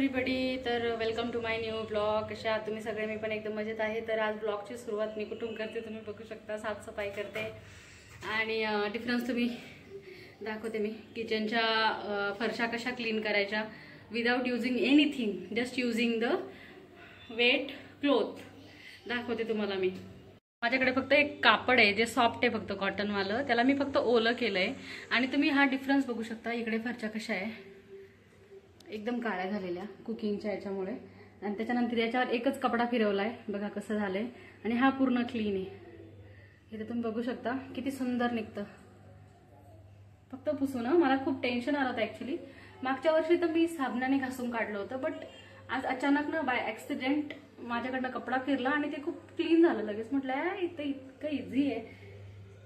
Everybody, तर welcome to my new blog. कशा आहात तुम्ही सगळे? मी पण एकदम मजेत आहे. तर आज ब्लॉगची सुरुवात मी कुठून करते तुम्ही बघू शकता. साफसफाई करते आणि डिफरन्स तुम्ही दाखवते. मी किचनच्या फरशा कशा क्लीन करायच्या without using anything, just using the wet cloth दाखवते तुम्हाला. मी माझ्याकडे फक्त एक कापड आहे जे सॉफ्ट आहे, फक्त कॉटनवालं. त्याला मी फक्त ओलं केलंय आणि तुम्ही हा डिफरन्स बघू शकता. इकडे फरशा कशा आहे, एकदम काळ्या झालेल्या कुकिंगच्या याच्यामुळे. आणि त्याच्यानंतर याच्यावर एकच कपडा फिरवलाय, बघा कसं झालंय. आणि हा पूर्ण क्लीन आहे. इथे तुम्ही बघू शकता किती सुंदर निघतं. फक्त पुसून मला खूप टेन्शन आलं होतं ऍक्च्युली. मागच्या वर्षी तर मी साबणाने घासून काढलं होतं, बट आज अचानक ना बाय ऍक्सिडेंट माझ्याकडनं कपडा फिरला आणि ते खूप क्लीन झालं लगेच. म्हटलं इथं इतकं इझी आहे.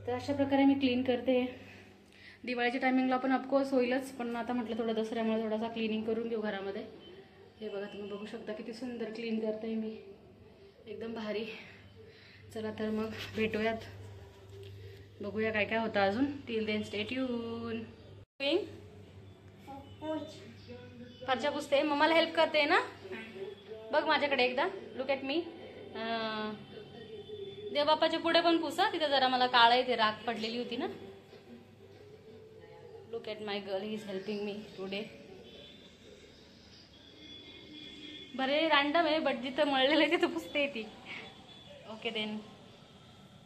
तर अशा प्रकारे मी क्लीन करते. दिवाळीच्या टायमिंगला पण ऑफकोर्स होईलच, पण आता म्हटलं थोडं दसऱ्यामुळे थोडासा क्लिनिंग करून घेऊ घरामध्ये. हे बघा तुम्ही बघू शकता किती सुंदर क्लीन करते मी, एकदम भारी. चला तर मग भेटूयात, बघूया काय काय होतं अजून. Till then stay tuned. फरशा पुसते, मम्माला हेल्प करते ना. बघ माझ्याकडे एकदा, लुक ॲट मी. देवबापाच्या पुढे पण पुसा, तिथे जरा मला काळं आहे, ते राख पडलेली होती ना. Look at my girl, he is helping me today. बरे रॅन्डम आहे, बट जिथं मळलेलं आहे तिथं पुसते ती. ओके देन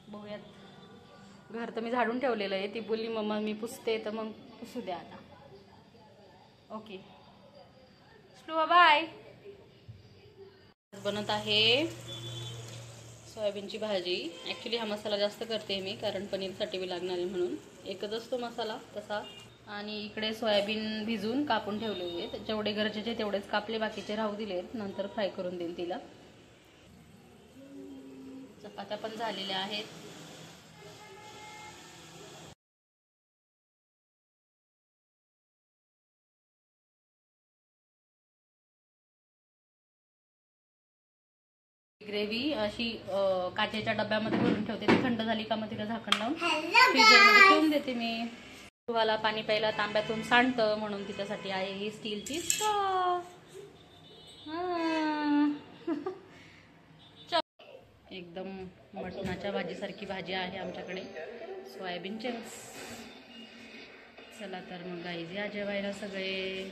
बघूयात. घर तर मी झाडून ठेवलेलं आहे. ती बोलली मम्मा मी पुसते, तर मग पुसू द्या आता. Okay slow bye. बनत आहे सोयाबीनची भाजी. ॲक्च्युली हा मसाला जास्त करते मी, कारण पनीरसाठी बी लागणार आहे म्हणून. एकच असतो मसाला तसा. आणि इकडे सोयाबीन भिजून कापून ठेवलेले आहेत. जेवढे गरजेचे तेवढेच कापले, बाकीचे राहू दिले. नंतर फ्राय करून देईल तिला. चपात्या पण झालेल्या आहेत. ग्रेव्ही अशी काचेच्या डब्यामध्ये भरून ठेवते. ती थंड झाली का मग तिला झाकण लावून फ्रीजरमध्ये ठेवून देते मी. तुम्हाला पाणी प्यायला तांब्यातून सांडतं, म्हणून तिच्यासाठी आहे ही स्टीलची स्ट्रॉ. एकदम मटणाच्या भाजीसारखी भाजी आहे आमच्याकडे, सोयाबीन चिंग्स. चला तर मग गाईज या जेवायला सगळे.